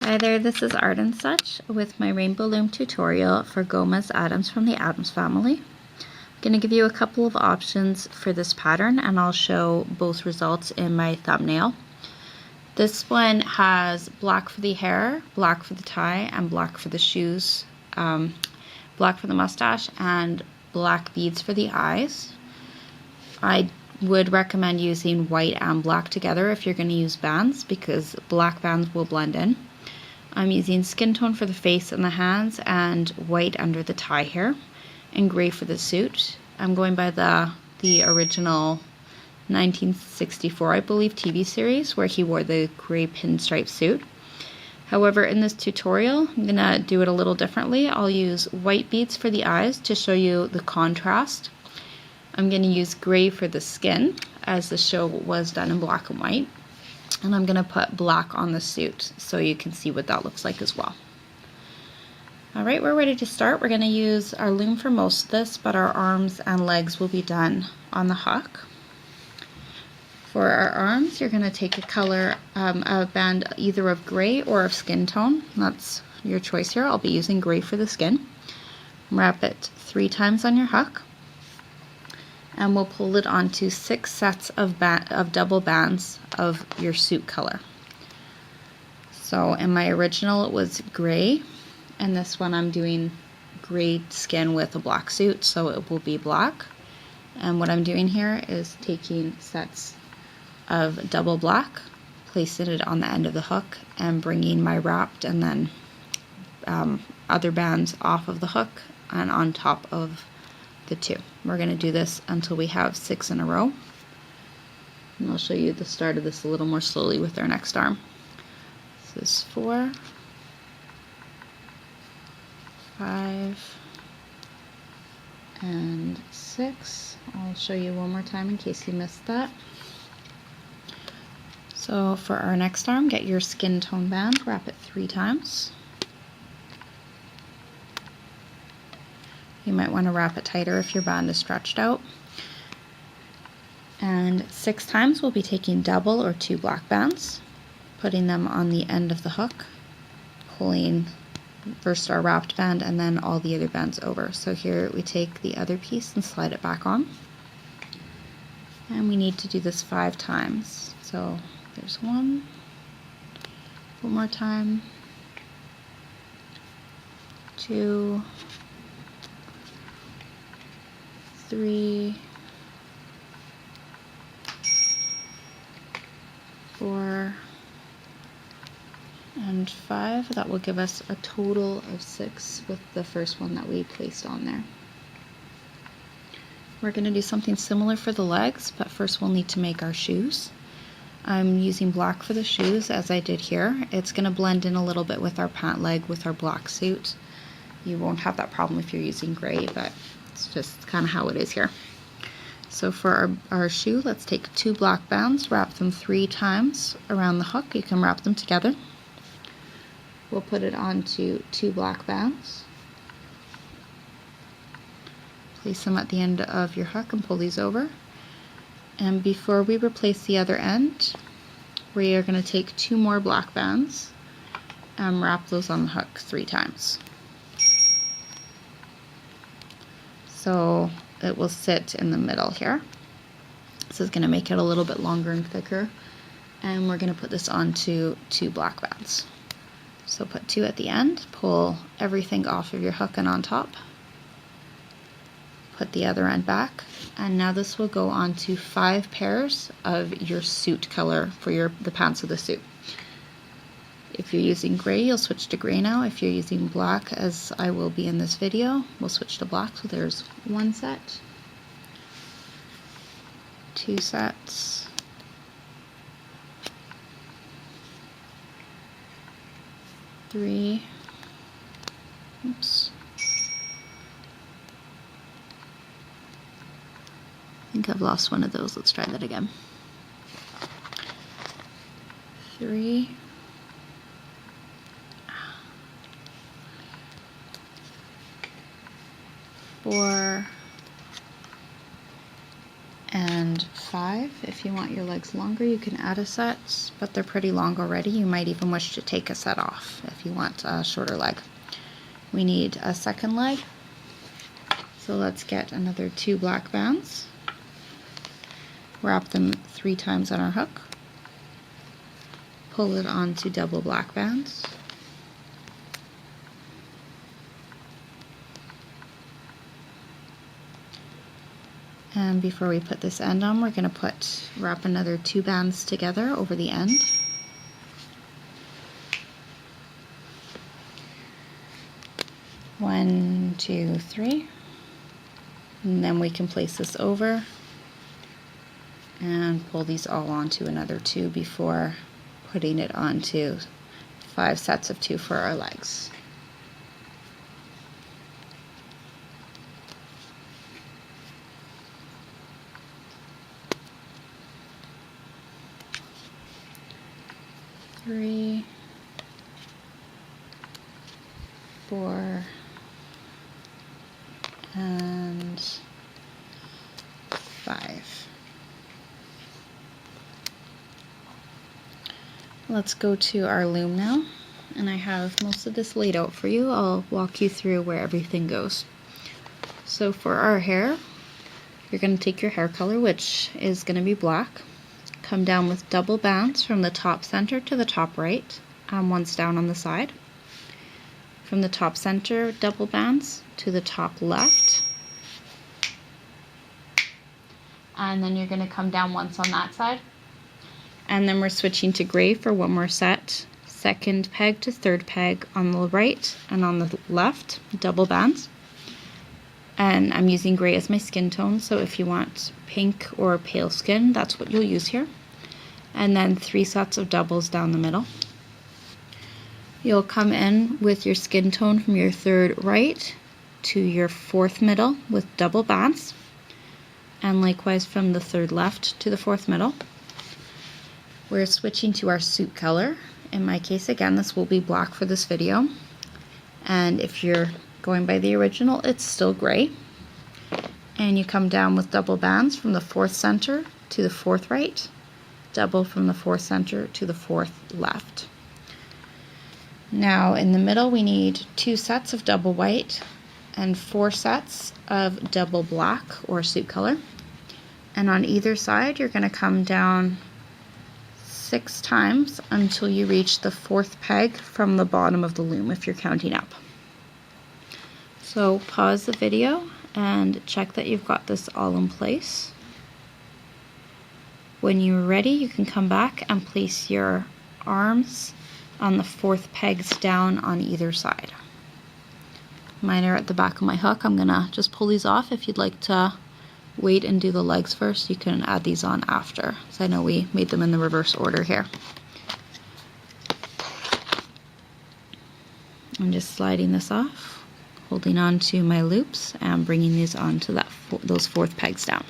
Hi there, this is Art and Such with my Rainbow Loom tutorial for Gomez Addams from the Addams family. I'm going to give you a couple of options for this pattern and I'll show both results in my thumbnail. This one has black for the hair, black for the tie, and black for the shoes, black for the mustache, and black beads for the eyes. I would recommend using white and black together if you're going to use bands because black bands will blend in. I'm using skin tone for the face and the hands and white under the tie here and gray for the suit. I'm going by the original 1964, I believe, TV series where he wore the gray pinstripe suit. However, in this tutorial, I'm going to do it a little differently. I'll use white beads for the eyes to show you the contrast. I'm going to use gray for the skin as the show was done in black and white. And I'm going to put black on the suit so you can see what that looks like as well. Alright, we're ready to start. We're going to use our loom for most of this, but our arms and legs will be done on the hook. For our arms, you're going to take a band either of gray or of skin tone. That's your choice here. I'll be using gray for the skin. Wrap it 3 times on your hook. And we'll pull it onto 6 sets of double bands of your suit color. So in my original it was gray, and this one I'm doing gray skin with a black suit, so it will be black. And what I'm doing here is taking sets of double black, placing it on the end of the hook, and bringing my wrapped and then other bands off of the hook and on top of the 2. We're going to do this until we have 6 in a row. And I'll show you the start of this a little more slowly with our next arm. This is 4, 5, and 6. I'll show you one more time in case you missed that. So for our next arm, get your skin tone band, wrap it 3 times. You might want to wrap it tighter if your band is stretched out. And 6 times we'll be taking double or 2 black bands, putting them on the end of the hook, pulling first our wrapped band and then all the other bands over. So here we take the other piece and slide it back on. And we need to do this 5 times. So there's 1 more time, 2, 3, 4, and 5. That will give us a total of 6 with the first one that we placed on there. We're going to do something similar for the legs, but first we'll need to make our shoes. I'm using black for the shoes as I did here. It's going to blend in a little bit with our pant leg with our black suit. You won't have that problem if you're using gray, but it's just kind of how it is here. So for our shoe, let's take 2 black bands, wrap them 3 times around the hook. You can wrap them together. We'll put it onto 2 black bands. Place them at the end of your hook and pull these over. And before we replace the other end, we are going to take 2 more black bands and wrap those on the hook 3 times. So it will sit in the middle here. This is going to make it a little bit longer and thicker. And we're going to put this onto 2 black bands. So put 2 at the end, pull everything off of your hook and on top. Put the other end back. And now this will go onto 5 pairs of your suit color for the pants of the suit. If you're using gray, you'll switch to gray now. If you're using black, as I will be in this video, we'll switch to black. So there's 1 set, 2 sets, 3, oops. I think I've lost one of those. Let's try that again. 3, 4, and 5. If you want your legs longer, you can add a set, but they're pretty long already. You might even wish to take a set off if you want a shorter leg. We need a second leg, so let's get another 2 black bands. Wrap them 3 times on our hook. Pull it onto double black bands. And before we put this end on, we're going to wrap another 2 bands together over the end. One, two, three. And then we can place this over and pull these all onto another 2 before putting it onto 5 sets of 2 for our legs. Three, 4, and 5. Let's go to our loom now, and I have most of this laid out for you. I'll walk you through where everything goes. So for our hair, you're going to take your hair color, which is going to be black. Come down with double bands from the top center to the top right, once down on the side. From the top center, double bands to the top left. And then you're going to come down once on that side. And then we're switching to gray for one more set. Second peg to third peg on the right and on the left, double bands. And I'm using gray as my skin tone, so if you want pink or pale skin, that's what you'll use here. And then 3 sets of doubles down the middle. You'll come in with your skin tone from your third right to your fourth middle with double bands, and likewise from the third left to the fourth middle. We're switching to our suit color. In my case, again, this will be black for this video, and if you're going by the original, it's still gray. And you come down with double bands from the fourth center to the fourth right, double from the fourth center to the fourth left. Now in the middle we need 2 sets of double white and 4 sets of double black or suit color. And on either side you're going to come down 6 times until you reach the 4th peg from the bottom of the loom if you're counting up. So pause the video and check that you've got this all in place. When you're ready, you can come back and place your arms on the 4th pegs down on either side. Mine are at the back of my hook. I'm gonna just pull these off. If you'd like to wait and do the legs first, you can add these on after. So I know we made them in the reverse order here. I'm just sliding this off, holding on to my loops and bringing these onto those 4th pegs down.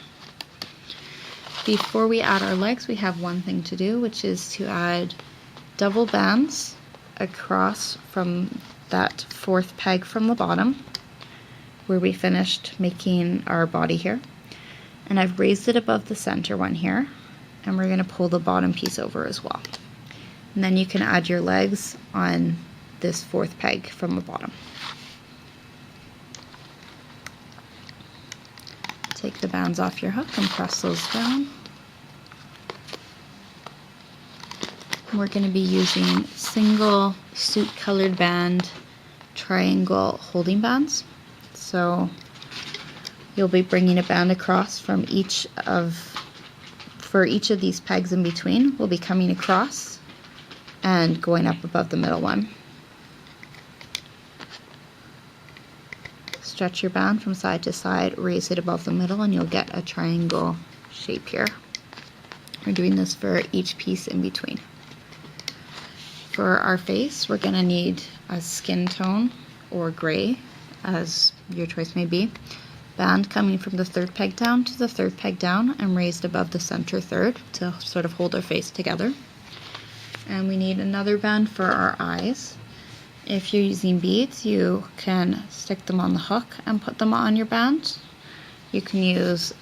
Before we add our legs, we have one thing to do, which is to add double bands across from that 4th peg from the bottom where we finished making our body here. And I've raised it above the center one here, and we're going to pull the bottom piece over as well. And then you can add your legs on this 4th peg from the bottom. Take the bands off your hook and press those down. We're going to be using single suit colored band triangle holding bands. So you'll be bringing a band across from for each of these pegs in between. We'll be coming across and going up above the middle one. Stretch your band from side to side, raise it above the middle, and you'll get a triangle shape here. We're doing this for each piece in between. For our face, we're going to need a skin tone or gray, as your choice may be. Band coming from the 3rd peg down to the 3rd peg down and raised above the center 3rd to sort of hold our face together. And we need another band for our eyes. If you're using beads, you can stick them on the hook and put them on your band. You can use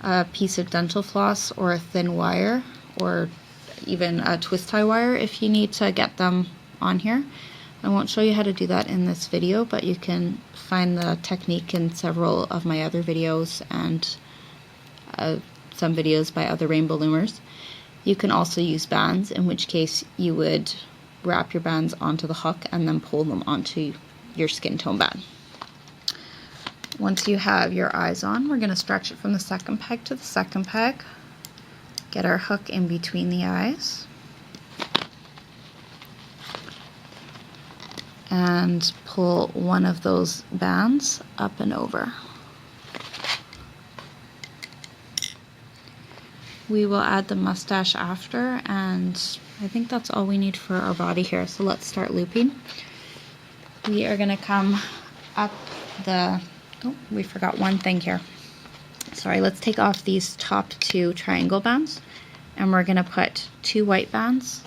a piece of dental floss or a thin wire or even a twist tie wire if you need to get them on here. I won't show you how to do that in this video, but you can find the technique in several of my other videos and some videos by other rainbow loomers. You can also use bands, in which case you would wrap your bands onto the hook and then pull them onto your skin tone band. Once you have your eyes on, we're going to stretch it from the second peg to the second peg. Get our hook in between the eyes. And pull one of those bands up and over. We will add the mustache after, and I think that's all we need for our body here. So let's start looping. We are going to come up the, oh, we forgot one thing here. Sorry, let's take off these top two triangle bands, and we're going to put 2 white bands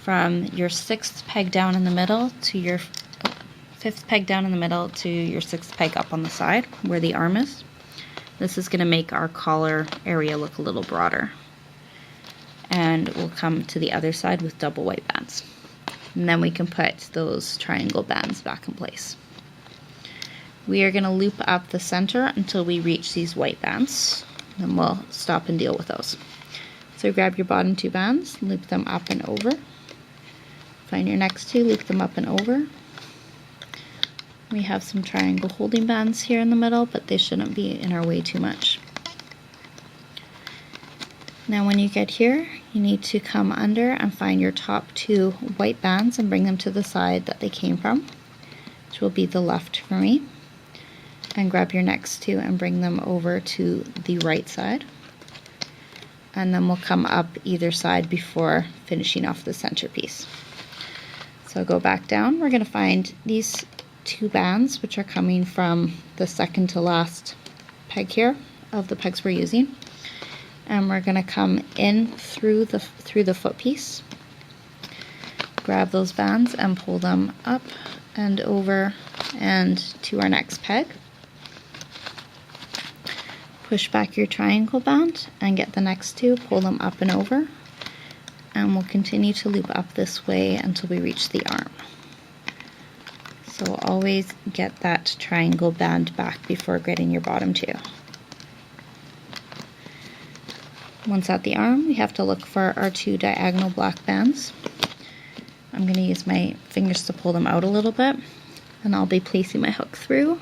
from your 6th peg down in the middle to your 5th peg down in the middle to your 6th peg up on the side where the arm is. This is going to make our collar area look a little broader. And we'll come to the other side with double white bands. And then we can put those triangle bands back in place. We are going to loop up the center until we reach these white bands. Then we'll stop and deal with those. So grab your bottom 2 bands, loop them up and over. Find your next 2, loop them up and over. We have some triangle holding bands here in the middle, but they shouldn't be in our way too much. Now when you get here, you need to come under and find your top 2 white bands and bring them to the side that they came from, which will be the left for me. And grab your next 2 and bring them over to the right side. And then we'll come up either side before finishing off the centerpiece. So go back down. We're going to find these 2 bands, which are coming from the second to last peg here of the pegs we're using. And we're going to come in through the foot piece. Grab those bands and pull them up and over and to our next peg. Push back your triangle band and get the next 2, pull them up and over, and we'll continue to loop up this way until we reach the arm. So always get that triangle band back before getting your bottom 2. Once at the arm, we have to look for our 2 diagonal black bands. I'm going to use my fingers to pull them out a little bit, and I'll be placing my hook through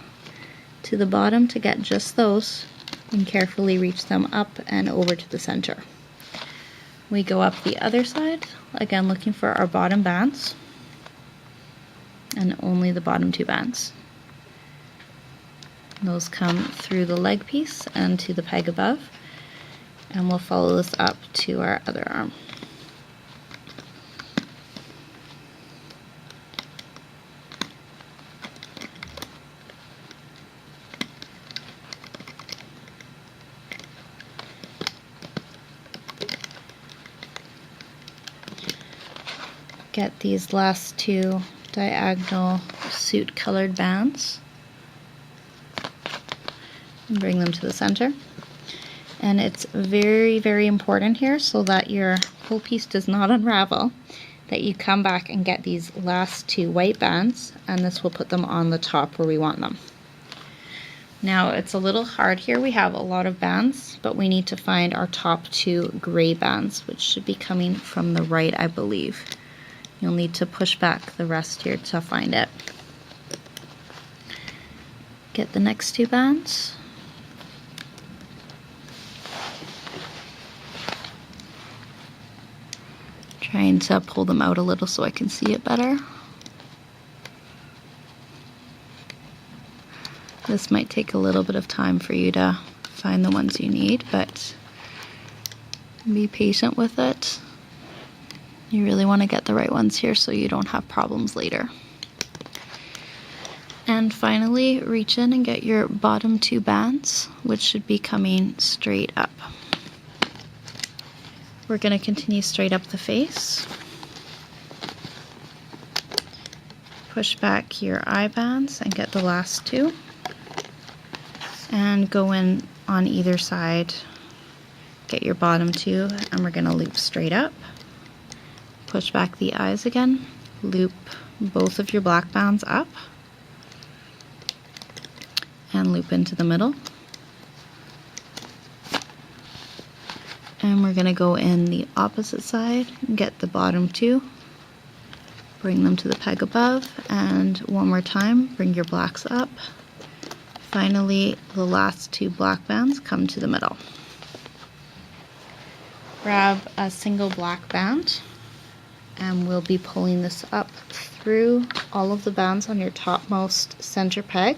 to the bottom to get just those, and carefully reach them up and over to the center. We go up the other side, again looking for our bottom bands, and only the bottom 2 bands. Those come through the leg piece and to the peg above, and we'll follow this up to our other arm. Get these last 2 diagonal suit colored bands and bring them to the center. And it's very, very important here, so that your whole piece does not unravel, that you come back and get these last 2 white bands, and this will put them on the top where we want them. Now it's a little hard here, we have a lot of bands, but we need to find our top 2 gray bands, which should be coming from the right, I believe. You'll need to push back the rest here to find it. Get the next 2 bands. Trying to pull them out a little so I can see it better. This might take a little bit of time for you to find the ones you need, but be patient with it. You really want to get the right ones here so you don't have problems later. And finally, reach in and get your bottom 2 bands, which should be coming straight up. We're going to continue straight up the face. Push back your eye bands and get the last 2. And go in on either side. Get your bottom two, and we're going to loop straight up. Push back the eyes again. Loop both of your black bands up. And loop into the middle. And we're going to go in the opposite side and get the bottom two. Bring them to the peg above, and one more time, bring your blacks up. Finally, the last two black bands come to the middle. Grab a single black band, and we'll be pulling this up through all of the bands on your topmost center peg.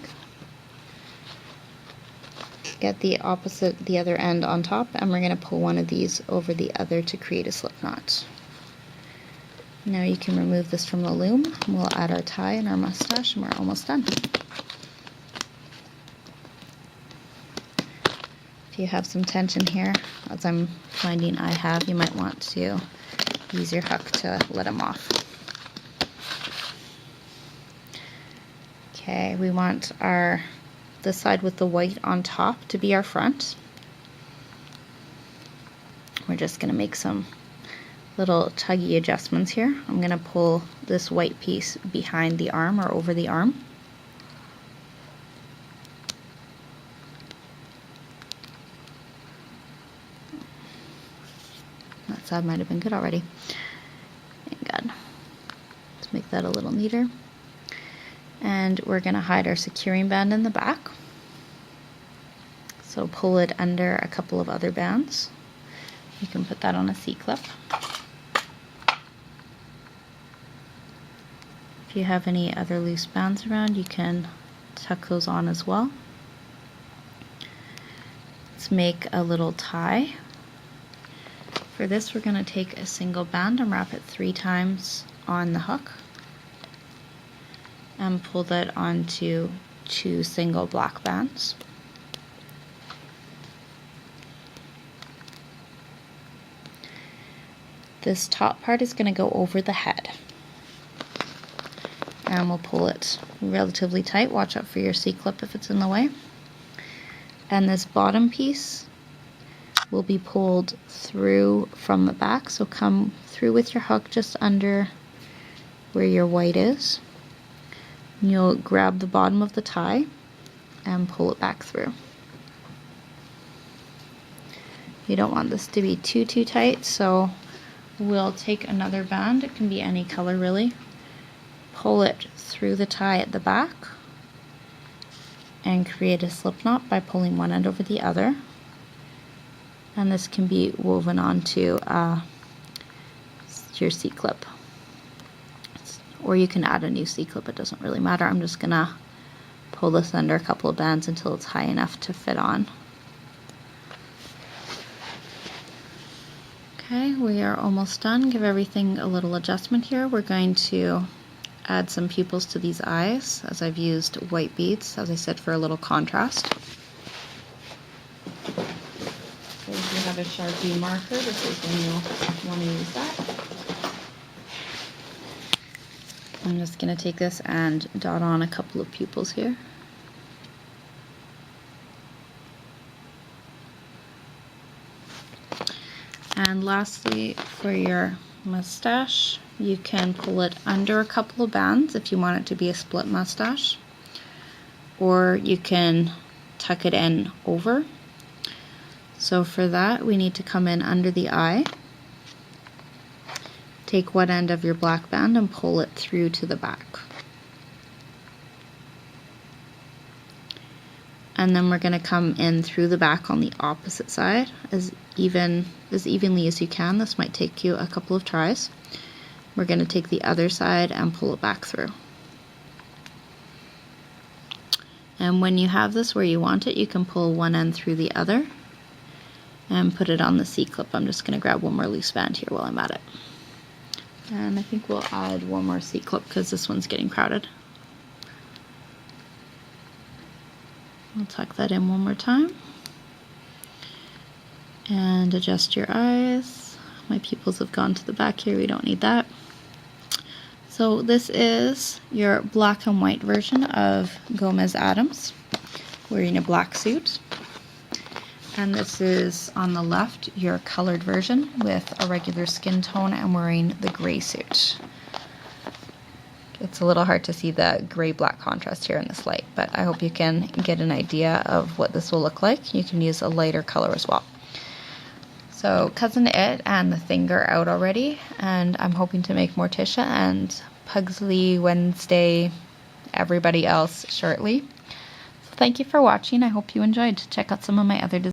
Get the other end on top, and we're going to pull one of these over the other to create a slip knot. Now you can remove this from the loom, and we'll add our tie and our mustache, and we're almost done. If you have some tension here, as I'm finding I have, you might want to use your hook to let them off. Okay, we want the side with the white on top to be our front. We're just going to make some little tuggy adjustments here. I'm going to pull this white piece behind the arm or over the arm. That side might have been good already. Thank God. Let's make that a little neater. And we're going to hide our securing band in the back. So pull it under a couple of other bands. You can put that on a C-clip. If you have any other loose bands around, you can tuck those on as well. Let's make a little tie. For this, we're going to take a single band and wrap it 3 times on the hook and pull that onto 2 single black bands. This top part is going to go over the head. And we'll pull it relatively tight. Watch out for your C-clip if it's in the way. And this bottom piece will be pulled through from the back. So come through with your hook just under where your white is. And you'll grab the bottom of the tie and pull it back through. You don't want this to be too tight, so we'll take another band. It can be any color really. Pull it through the tie at the back and create a slip knot by pulling one end over the other. And this can be woven onto your C-clip. Or you can add a new C-clip, it doesn't really matter. I'm just gonna pull this under a couple of bands until it's high enough to fit on. Okay, we are almost done. Give everything a little adjustment here. We're going to add some pupils to these eyes, as I've used white beads, as I said, for a little contrast. So if you have a Sharpie marker, this is when you'll want to use that. I'm just going to take this and dot on a couple of pupils here. And lastly, for your mustache, you can pull it under a couple of bands if you want it to be a split mustache, or you can tuck it in over. So for that, we need to come in under the eye, take one end of your black band and pull it through to the back. And then we're going to come in through the back on the opposite side as evenly as you can. This might take you a couple of tries. We're going to take the other side and pull it back through. And when you have this where you want it, you can pull one end through the other and put it on the C-clip. I'm just going to grab one more loose band here while I'm at it. And I think we'll add one more C-clip because this one's getting crowded. I'll tuck that in one more time. And adjust your eyes. My pupils have gone to the back here, we don't need that. So this is your black and white version of Gomez Addams, wearing a black suit. And this is on the left, your colored version with a regular skin tone and wearing the gray suit. It's a little hard to see the gray-black contrast here in this light, but I hope you can get an idea of what this will look like. You can use a lighter color as well. So Cousin It and the Thing are out already, and I'm hoping to make Morticia and Pugsley Wednesday, everybody else shortly. So thank you for watching. I hope you enjoyed. Check out some of my other designs.